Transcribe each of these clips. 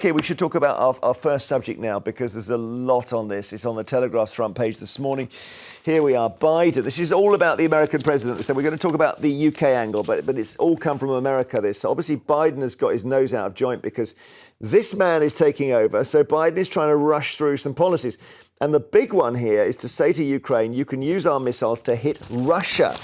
OK, we should talk about our first subject now, because there's a lot on this. It's on the Telegraph's front page this morning. Here we are, Biden. This is all about the American president. So we're going to talk about the UK angle, but it's all come from America, this. So obviously, Biden has got his nose out of joint because this man is taking over. So Biden is trying to rush through some policies. And the big one here is to say to Ukraine, you can use our missiles to hit Russia,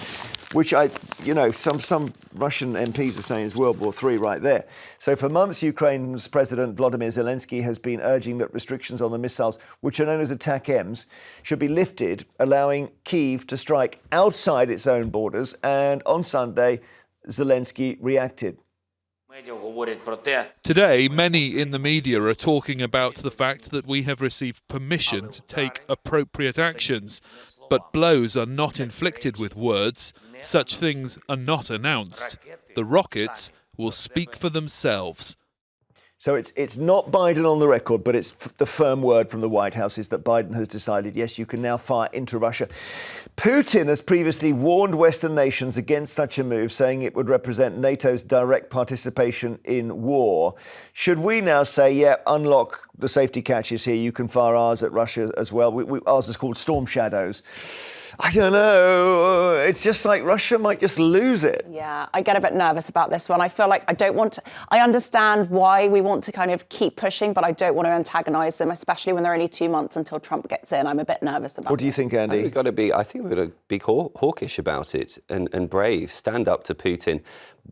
which some Russian MPs are saying is World War III right there. So for months, Ukraine's President Volodymyr Zelensky has been urging that restrictions on the missiles, which are known as ATACMS, should be lifted, allowing Kyiv to strike outside its own borders. And on Sunday, Zelensky reacted. Today, many in the media are talking about the fact that we have received permission to take appropriate actions, but blows are not inflicted with words. Such things are not announced. The rockets will speak for themselves. So it's not Biden on the record, but it's the firm word from the White House is that Biden has decided, yes, you can now fire into Russia. Putin has previously warned Western nations against such a move, saying it would represent NATO's direct participation in war. Should we now say, yeah, unlock the safety catches here, you can fire ours at Russia as well? Ours is called Storm Shadows. I don't know. It's just like Russia might just lose it. Yeah, I get a bit nervous about this one. I feel like I understand why we want to kind of keep pushing, but I don't want to antagonise them, especially when they're only 2 months until Trump gets in. I'm a bit nervous about it. What do you think, Andy? I think we've got to be hawkish about it and brave. Stand up to Putin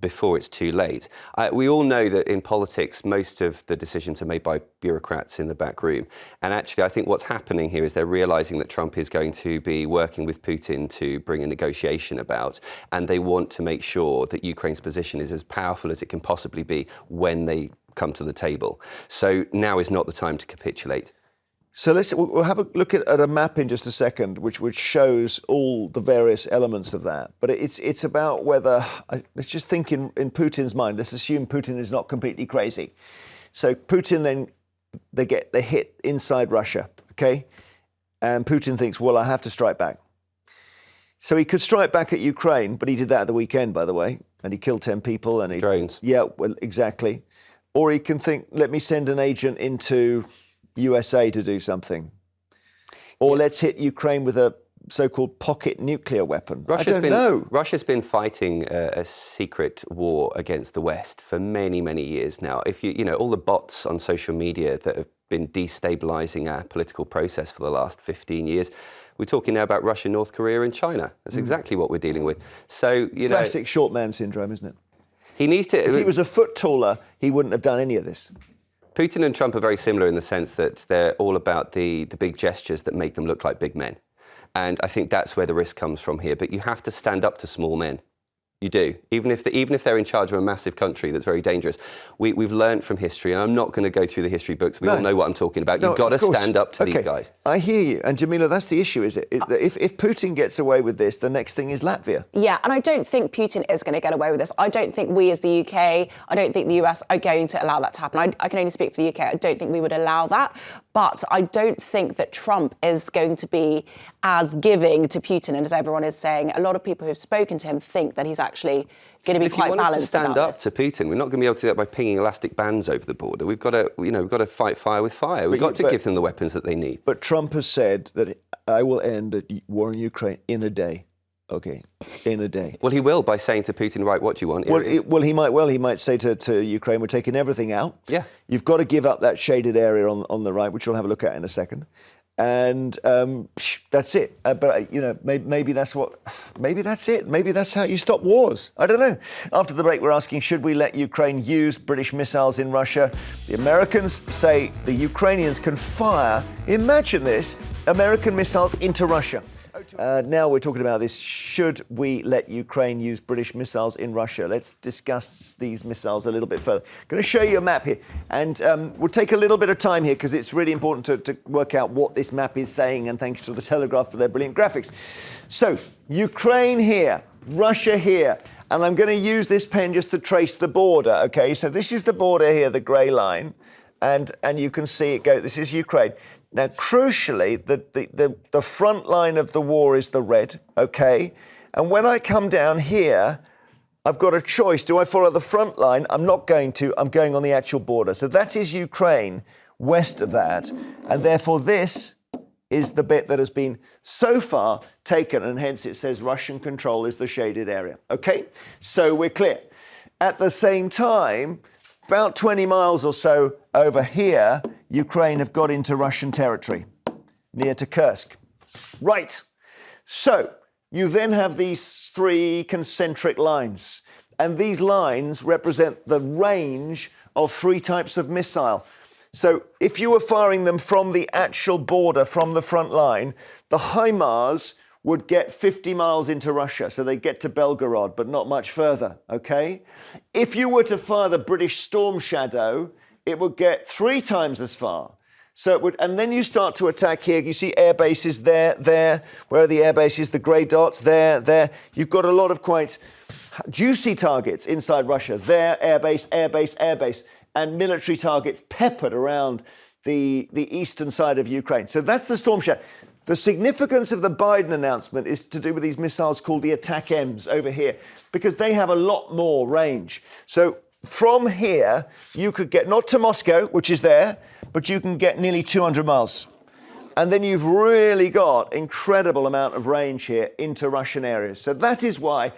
before it's too late. We all know that in politics, most of the decisions are made by bureaucrats in the back room. And actually, I think what's happening here is they're realising that Trump is going to be working with Putin to bring a negotiation about, and they want to make sure that Ukraine's position is as powerful as it can possibly be when they come to the table. So now is not the time to capitulate. So we'll have a look at a map in just a second, which shows all the various elements of that. But it's about whether, let's just think in Putin's mind, let's assume Putin is not completely crazy. So Putin then, they hit inside Russia, okay? And Putin thinks, well, I have to strike back. So he could strike back at Ukraine, but he did that at the weekend, by the way, and he killed 10 people. And drones. Yeah, well, exactly. Or he can think, let me send an agent into USA to do something. Or let's hit Ukraine with a so-called pocket nuclear weapon. Russia's been fighting a secret war against the West for many, many years now. If all the bots on social media that have been destabilizing our political process for the last 15 years, we're talking now about Russia, North Korea and China. That's exactly what we're dealing with. So, classic short man syndrome, isn't it? He needs to. If he was a foot taller, he wouldn't have done any of this. Putin and Trump are very similar in the sense that they're all about the big gestures that make them look like big men. And I think that's where the risk comes from here. But you have to stand up to small men. You do. Even if they're in charge of a massive country that's very dangerous. We've learned from history, and I'm not going to go through the history books. We all know what I'm talking about. You've got to stand up to these guys. I hear you. And Jamila, that's the issue, is it? If Putin gets away with this, the next thing is Latvia. Yeah, and I don't think Putin is going to get away with this. I don't think we as the UK, I don't think the US are going to allow that to happen. I can only speak for the UK. I don't think we would allow that. But I don't think that Trump is going to be as giving to Putin. And as everyone is saying, a lot of people who've spoken to him think that he's actually going to be quite balanced about this. If you want us to stand up to Putin, we're not going to be able to do that by pinging elastic bands over the border. We've got to fight fire with fire. We've got to give them the weapons that they need. But Trump has said that I will end the war in Ukraine in a day. Okay, in a day. Well, he will by saying to Putin, right, what do you want? He might say to Ukraine, we're taking everything out. Yeah. You've got to give up that shaded area on the right, which we'll have a look at in a second. And that's it. But maybe that's it. Maybe that's how you stop wars. I don't know. After the break, we're asking, should we let Ukraine use British missiles in Russia? The Americans say the Ukrainians can fire, imagine this, American missiles into Russia. Now we're talking about this. Should we let Ukraine use British missiles in Russia? Let's discuss these missiles a little bit further. I'm going to show you a map here. And we'll take a little bit of time here because it's really important to work out what this map is saying. And thanks to the Telegraph for their brilliant graphics. So Ukraine here, Russia here. And I'm going to use this pen just to trace the border. OK, so this is the border here, the grey line. And you can see it go. This is Ukraine. Now, crucially, the front line of the war is the red, OK? And when I come down here, I've got a choice. Do I follow the front line? I'm not going to. I'm going on the actual border. So that is Ukraine west of that. And therefore this is the bit that has been so far taken, and hence it says Russian control is the shaded area. Okay, so we're clear. At the same time, about 20 miles or so over here, Ukraine have got into Russian territory, near to Kursk. Right, so you then have these three concentric lines, and these lines represent the range of three types of missile. So if you were firing them from the actual border, from the front line, the HIMARS would get 50 miles into Russia, so they get to Belgorod, but not much further, okay? If you were to fire the British Storm Shadow, it would get 3 times as far. So it would, and then you start to attack here. You see air bases there, there. Where are the air bases? The grey dots, there, there. You've got a lot of quite juicy targets inside Russia. There, air base, air base, air base. And military targets peppered around the eastern side of Ukraine. So that's the Storm Shadow. The significance of the Biden announcement is to do with these missiles called the ATACMS over here, because they have a lot more range. So from here, you could get not to Moscow, which is there, but you can get nearly 200 miles. And then you've really got incredible amount of range here into Russian areas. So that is why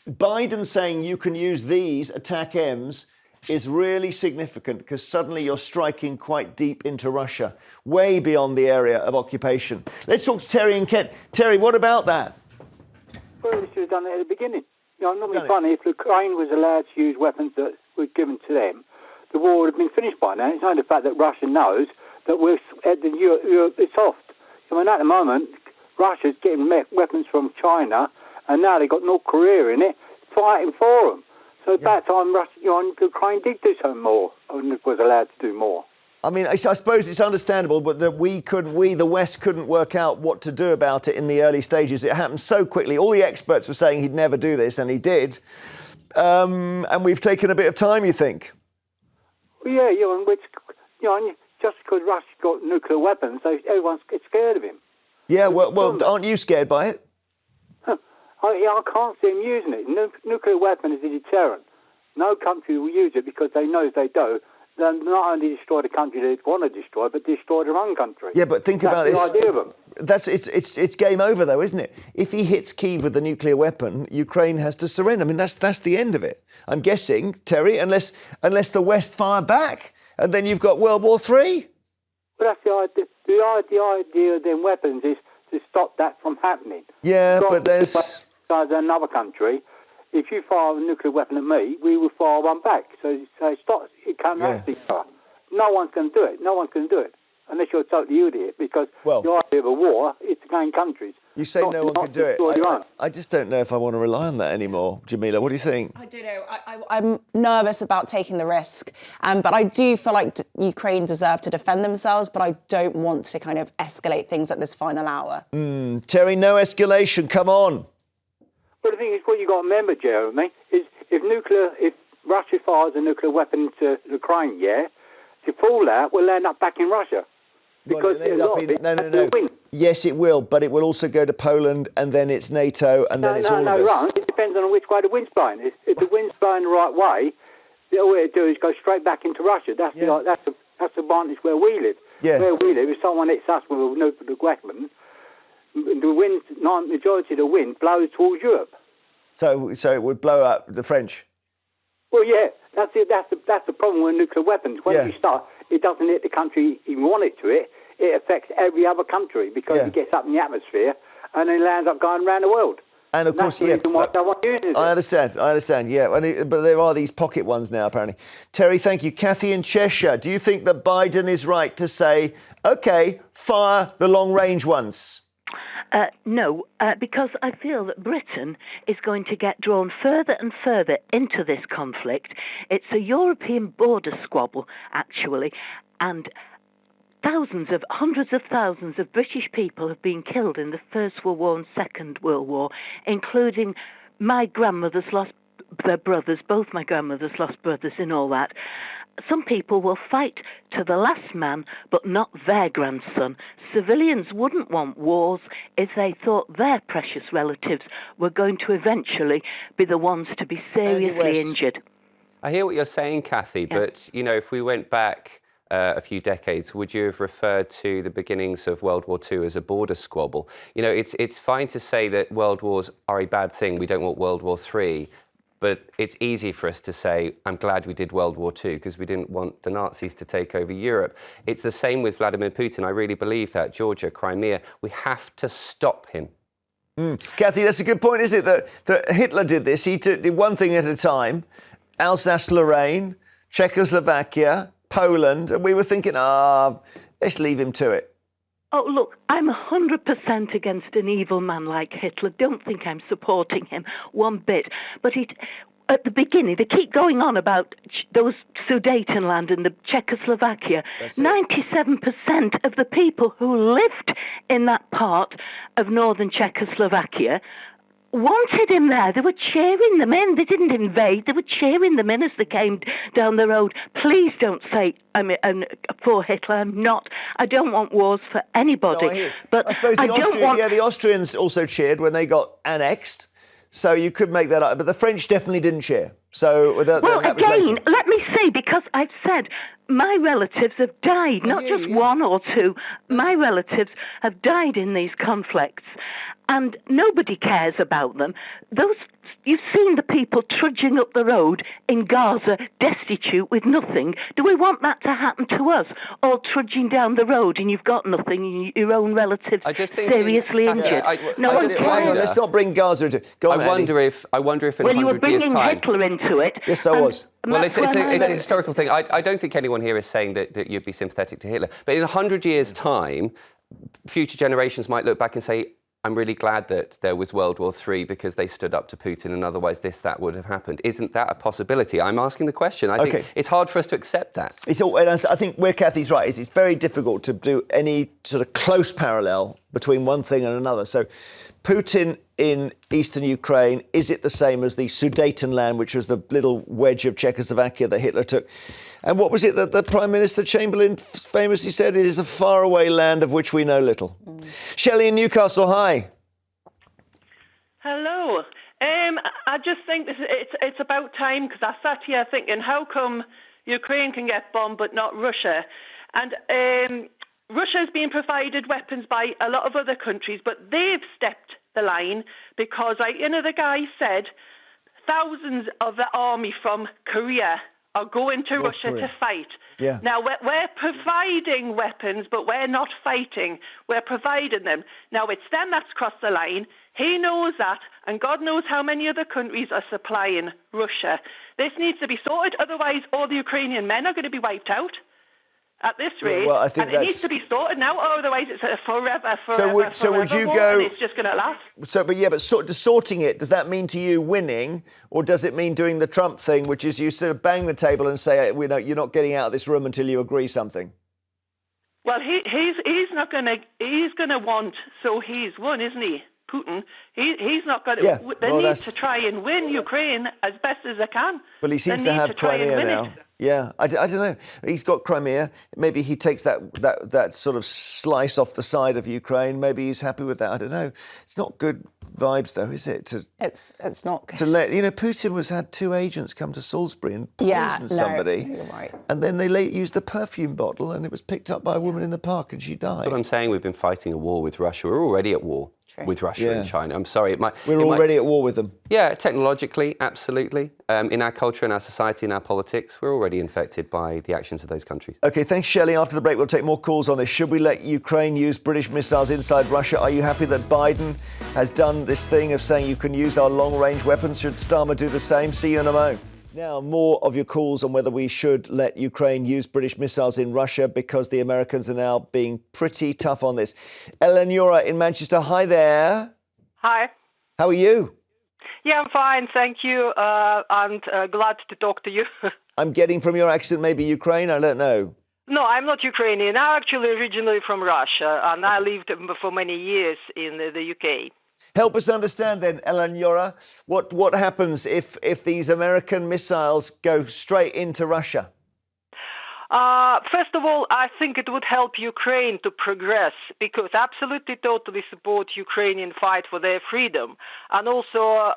Biden saying you can use these ATACMS is really significant, because suddenly you're striking quite deep into Russia, way beyond the area of occupation. Let's talk to Terry in Kent. Terry, what about that? Well, they should have done it at the beginning. You know, not be funny, if Ukraine was allowed to use weapons that were given to them, the war would have been finished by now. It's only the fact that Russia knows that we're at the Europe is soft. I mean, at the moment, Russia's getting weapons from China, and now they've got North Korea in it, fighting for them. So at that time, Ukraine did do something more, and was allowed to do more. I mean, I suppose it's understandable, but that the West couldn't work out what to do about it in the early stages. It happened so quickly. All the experts were saying he'd never do this, and he did. And we've taken a bit of time, you think? Well, yeah, just because Russia's got nuclear weapons, everyone's scared of him. Yeah, well, aren't you scared by it? I can't see him using it. Nuclear weapon is a deterrent. No country will use it because they know if they do, they'll not only destroy the country they want to destroy, but destroy their own country. Yeah, but think about this. That's the idea of them. It's game over, though, isn't it? If he hits Kyiv with the nuclear weapon, Ukraine has to surrender. I mean, that's the end of it. I'm guessing, Terry, unless the West fire back, and then you've got World War III. But that's the idea. The idea of them weapons is to stop that from happening. Yeah, but there's another country. If you fire a nuclear weapon at me, we will fire one back. So stop. It can't actually fire. No one's going to do it. No one's going to do it unless you're a totally idiot. Because the idea of a war is to gain countries. You say no one can do it. I just don't know if I want to rely on that anymore. Jamila, what do you think? I don't know. I'm nervous about taking the risk. But I do feel like Ukraine deserve to defend themselves, but I don't want to kind of escalate things at this final hour. Terry, no escalation. Come on. Well, the thing is, what you've got to remember, Jeremy, is if Russia fires a nuclear weapon to Ukraine, the fallout will end up back in Russia. Because no. Yes, it will, but it will also go to Poland, and then it's NATO, and then it's all of us. No, it depends on which way the wind's blowing. If the wind's blowing the right way, all it'll do is go straight back into Russia. That's the advantage where we live. Yeah. Where we live, if someone hits us with a nuclear weapon, majority of the wind blows towards Europe. So it would blow up the French. Well, yeah, that's it. That's the problem with nuclear weapons. When you start, it doesn't hit the country you want it to hit. It affects every other country because it gets up in the atmosphere and then lands up going around the world. And of course, I understand. Yeah, but there are these pocket ones now, apparently. Terry, thank you. Kathy in Cheshire, do you think that Biden is right to say, OK, fire the long-range ones? No, because I feel that Britain is going to get drawn further and further into this conflict. It's a European border squabble, actually, and hundreds of thousands of British people have been killed in the First World War and Second World War, including my grandmother's lost their brothers, both my grandmothers lost brothers in all that. some people will fight to the last man, but not their grandson. Civilians wouldn't want wars if they thought their precious relatives were going to eventually be the ones to be seriously injured. I hear what you're saying, Kathy, but, you know, if we went back a few decades, would you have referred to the beginnings of World War II as a border squabble? You know, it's fine to say that world wars are a bad thing. We don't want World War III. But it's easy for us to say, I'm glad we did World War II because we didn't want the Nazis to take over Europe. It's the same with Vladimir Putin. I really believe that. Georgia, Crimea, we have to stop him. Kathy, that's a good point, is it? That Hitler did this. He did one thing at a time. Alsace-Lorraine, Czechoslovakia, Poland. And we were thinking, let's leave him to it. Oh, look, I'm 100% against an evil man like Hitler. Don't think I'm supporting him one bit. But at the beginning, they keep going on about those Sudetenland and the Czechoslovakia. 97% of the people who lived in that part of northern Czechoslovakia wanted him there. They were cheering them in. They didn't invade. They were cheering them in as they came down the road. Please don't say I'm for Hitler. I'm not. I don't want wars for anybody. No, but I suppose the Austrians also cheered when they got annexed. So you could make that up. But the French definitely didn't cheer. So that was later. Let me say, because I've said my relatives have died, not just one or two. My relatives have died in these conflicts. And nobody cares about them. You've seen the people trudging up the road in Gaza, destitute with nothing. Do we want that to happen to us? Or trudging down the road and you've got nothing and your own relatives seriously injured? No one cares. Let's not bring Gaza into it. Go on, I wonder if in 100 years' time... Well, you were bringing Hitler into it. Yes, I was. Well, it's a historical thing. I don't think anyone here is saying that you'd be sympathetic to Hitler. But in 100 years' time, future generations might look back and say, I'm really glad that there was World War III because they stood up to Putin and otherwise that would have happened. Isn't that a possibility? I'm asking the question. I think it's hard for us to accept that. I think where Kathy's right is it's very difficult to do any sort of close parallel between one thing and another. So Putin in eastern Ukraine, is it the same as the Sudetenland, which was the little wedge of Czechoslovakia that Hitler took? And what was it that the Prime Minister Chamberlain famously said? It is a faraway land of which we know little. Shelley in Newcastle, hi. Hello. I just think it's about time, because I sat here thinking, how come Ukraine can get bombed but not Russia? And Russia's been provided weapons by a lot of other countries, but they've stepped the line because, the guy said thousands of the army from Korea are going to Russia to fight. Yeah. Now, we're providing weapons, but we're not fighting. We're providing them. Now, it's them that's crossed the line. He knows that, and God knows how many other countries are supplying Russia. This needs to be sorted, otherwise all the Ukrainian men are going to be wiped out at this rate. Well, I think it needs to be sorted now, otherwise it's a forever so would you war, go, and it's just going to last. But sorting it, does that mean to you winning, or does it mean doing the Trump thing, which is you sort of bang the table and say, you're not getting out of this room until you agree something? Well, he's not going to. He's going to want. So he's won, isn't he? Putin. He's not going to. Yeah, they need to try and win Ukraine as best as they can. Well, he seems to have Crimea now. Yeah, I don't know. He's got Crimea. Maybe he takes that sort of slice off the side of Ukraine. Maybe he's happy with that. I don't know. It's not good vibes, though, is it? It's not good. To let Putin had 2 agents come to Salisbury and poison somebody. No, you're right. And then they used the perfume bottle, and it was picked up by a woman in the park, and she died. That's what I'm saying. We've been fighting a war with Russia. We're already at war with Russia and China. I'm sorry. We're already at war with them. Yeah, technologically, absolutely. In our culture, in our society, in our politics, we're already infected by the actions of those countries. OK, thanks, Shelley. After the break, we'll take more calls on this. Should we let Ukraine use British missiles inside Russia? Are you happy that Biden has done this thing of saying you can use our long-range weapons? Should Starmer do the same? See you in a moment. Now, more of your calls on whether we should let Ukraine use British missiles in Russia, because the Americans are now being pretty tough on this. Eleonora in Manchester, hi there. Hi. How are you? Yeah, I'm fine, thank you. I'm glad to talk to you. I'm getting from your accent maybe Ukraine, I don't know. No, I'm not Ukrainian. I'm actually originally from Russia, and I lived for many years in the UK. Help us understand then, Eleonora, what happens if these American missiles go straight into Russia? First of all, I think it would help Ukraine to progress because I absolutely, totally support Ukrainian fight for their freedom. And also,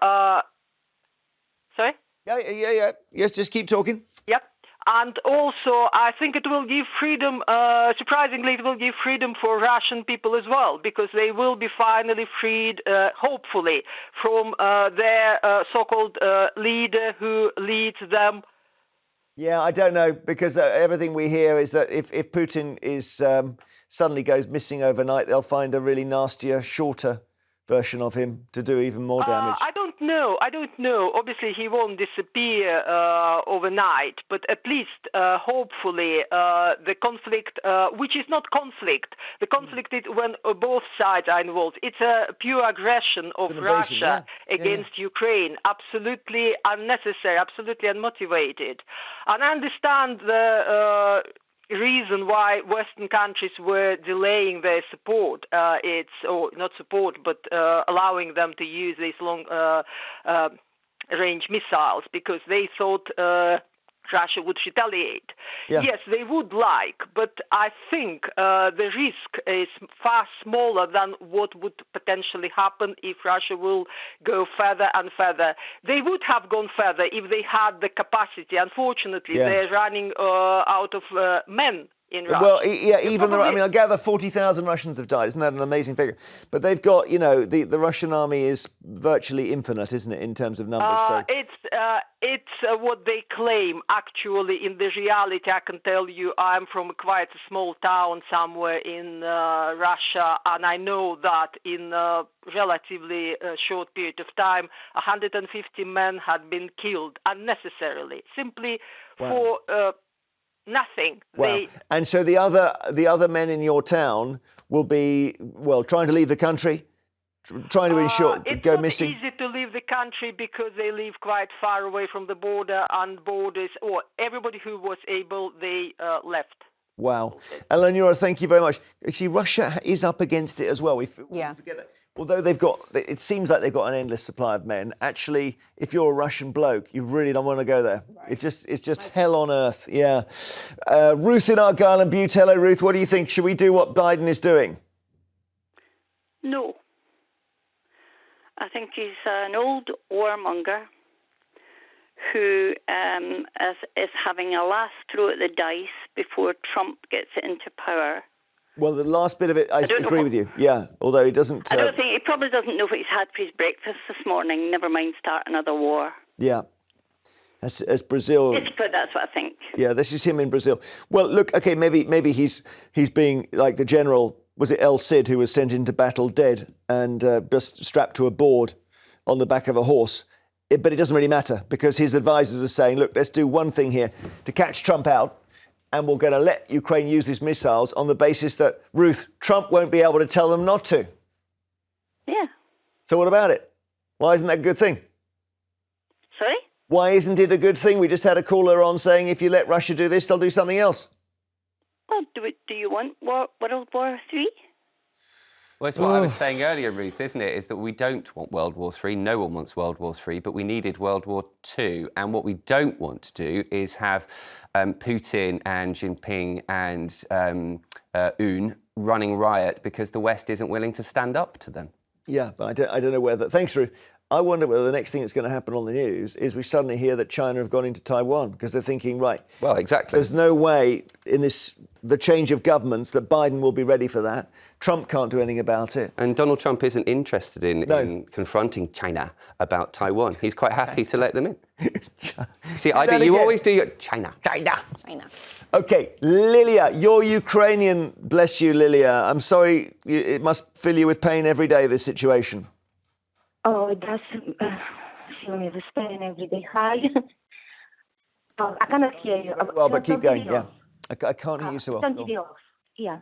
sorry? Yeah. Yes, just keep talking. Yep. And also, I think it will give freedom, surprisingly, it will give freedom for Russian people as well, because they will be finally freed, hopefully, from their so-called leader who leads them. Yeah, I don't know, because everything we hear is that if Putin is suddenly goes missing overnight, they'll find a really nastier, shorter version of him to do even more damage. I don't know. Obviously, he won't disappear overnight, but at least, hopefully, the conflict, which is not conflict, the conflict is when both sides are involved. It's a pure aggression of Russia against Ukraine, absolutely unnecessary, absolutely unmotivated. And I understand the reason why Western countries were delaying their support. Or not support, but allowing them to use these long-range missiles because they thought Russia would retaliate. Yeah. Yes, they would like, but I think the risk is far smaller than what would potentially happen if Russia will go further and further. They would have gone further if they had the capacity. Unfortunately, they're running out of men in Russia. Well, even I gather 40,000 Russians have died. Isn't that an amazing figure? But they've got, the Russian army is virtually infinite, isn't it, in terms of numbers? It's what they claim. Actually, in the reality, I can tell you, I'm from quite a small town somewhere in Russia, and I know that in a relatively short period of time, 150 men had been killed unnecessarily, simply for nothing. Wow. And so the other men in your town will be, trying to leave the country, trying to ensure go missing. It's not easy to leave the country because they live quite far away from the border and borders, or everybody who was able, they left. Wow. Eleonora, thank you very much. See, Russia is up against it as well. We forget that. Although it seems like they've got an endless supply of men. Actually, if you're a Russian bloke, you really don't want to go there. Right. It's just hell on earth. Yeah. Ruth in Argyll and Butte. Hello, Ruth. What do you think? Should we do what Biden is doing? No. I think he's an old warmonger who is having a last throw at the dice before Trump gets into power. Well, the last bit of it, I agree with you. Yeah, although he doesn't. I don't think he probably doesn't know what he's had for his breakfast this morning. Never mind start another war. Yeah, as Brazil. That's what I think. Yeah, this is him in Brazil. Well, look, okay, maybe he's being like the general. Was it El Cid who was sent into battle dead and just strapped to a board on the back of a horse? But it doesn't really matter because his advisors are saying, look, let's do one thing here to catch Trump out. And we're going to let Ukraine use these missiles on the basis that, Ruth, Trump won't be able to tell them not to. Yeah. So what about it? Why isn't that a good thing? Sorry? Why isn't it a good thing? We just had a caller on saying if you let Russia do this, they'll do something else. Well, do you want World War III? Well, it's what I was saying earlier, Ruth, isn't it? Is that we don't want World War III. No one wants World War III, but we needed World War II. And what we don't want to do is have Putin and Jinping and Un running riot because the West isn't willing to stand up to them. Yeah, but I don't know whether... Thanks, Ruth. I wonder whether the next thing that's going to happen on the news is we suddenly hear that China have gone into Taiwan because they're thinking, right... Well, exactly. There's no way in the change of governments that Biden will be ready for that. Trump can't do anything about it. And Donald Trump isn't interested in confronting China about Taiwan. He's quite happy to let them in. See, you always do your China. OK, Lilia, you're Ukrainian. Bless you, Lilia. I'm sorry, it must fill you with pain every day, this situation. Oh, it does fill me with pain every day. Hi. I cannot hear you. Well, but keep going, yeah. I can't hear you so well. Yeah.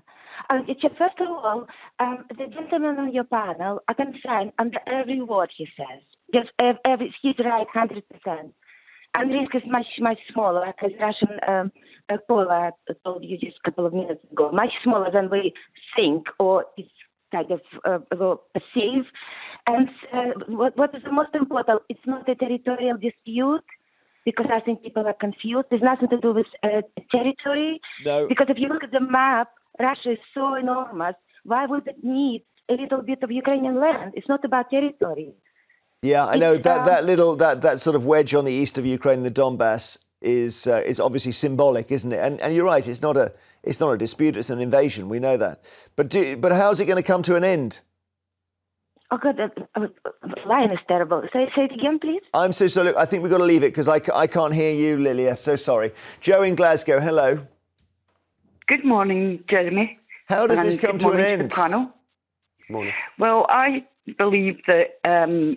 First of all, the gentleman on your panel, I can stand under every word he says. Just he's right 100%. And risk is much smaller, as Russian caller told you just a couple of minutes ago. Much smaller than we think or it's kind of perceive. And what is the most important? It's not a territorial dispute. because I think people are confused. There's nothing to do with territory. No. Because if you look at the map, Russia is so enormous. Why would it need a little bit of Ukrainian land? It's not about territory. Yeah, I know that sort of wedge on the east of Ukraine, the Donbass, is obviously symbolic, isn't it? And you're right. It's not a dispute. It's an invasion. We know that. But how's it going to come to an end? Oh God, line is terrible. Say it again, please. I'm so sorry. Look, I think we've got to leave it because I can't hear you, Lilia. So sorry. Joe in Glasgow. Hello. Good morning, Jeremy. How does this come to an end? To the panel. Morning. Well, I believe that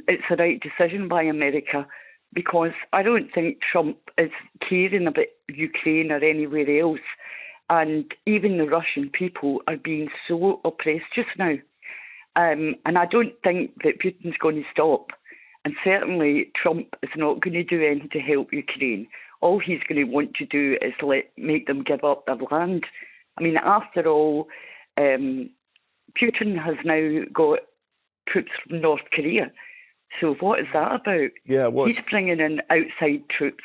it's the right decision by America, because I don't think Trump is caring about Ukraine or anywhere else. And even the Russian people are being so oppressed just now. And I don't think that Putin's going to stop. And certainly Trump is not going to do anything to help Ukraine. All he's going to want to do is make them give up their land. I mean, after all, Putin has now got troops from North Korea. So what is that about? Yeah, he's bringing in outside troops.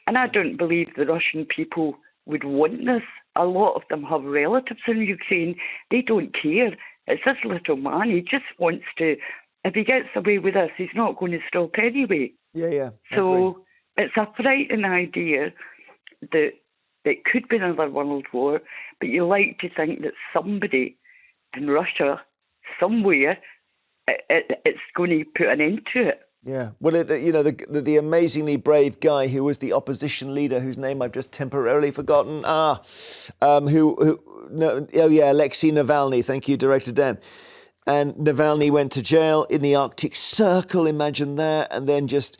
And I don't believe the Russian people would want this. A lot of them have relatives in Ukraine. They don't care. It's this little man. He just wants to, if he gets away with this, he's not going to stop anyway. Yeah. So it's a frightening idea that it could be another world war, but you like to think that somebody in Russia, somewhere, it's going to put an end to it. Yeah. Well, the amazingly brave guy who was the opposition leader, whose name I've just temporarily forgotten. Alexei Navalny. Thank you, Director Dan. And Navalny went to jail in the Arctic Circle, imagine that, and then just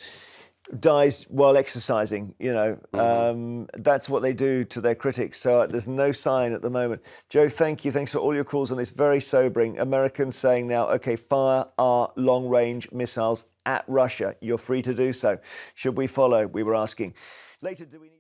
dies while exercising, That's what they do to their critics. So there's no sign at the moment. Joe, thank you. Thanks for all your calls on this. Very sobering. Americans saying now, OK, fire our long-range missiles at Russia. You're free to do so. Should we follow? We were asking. Later, do we need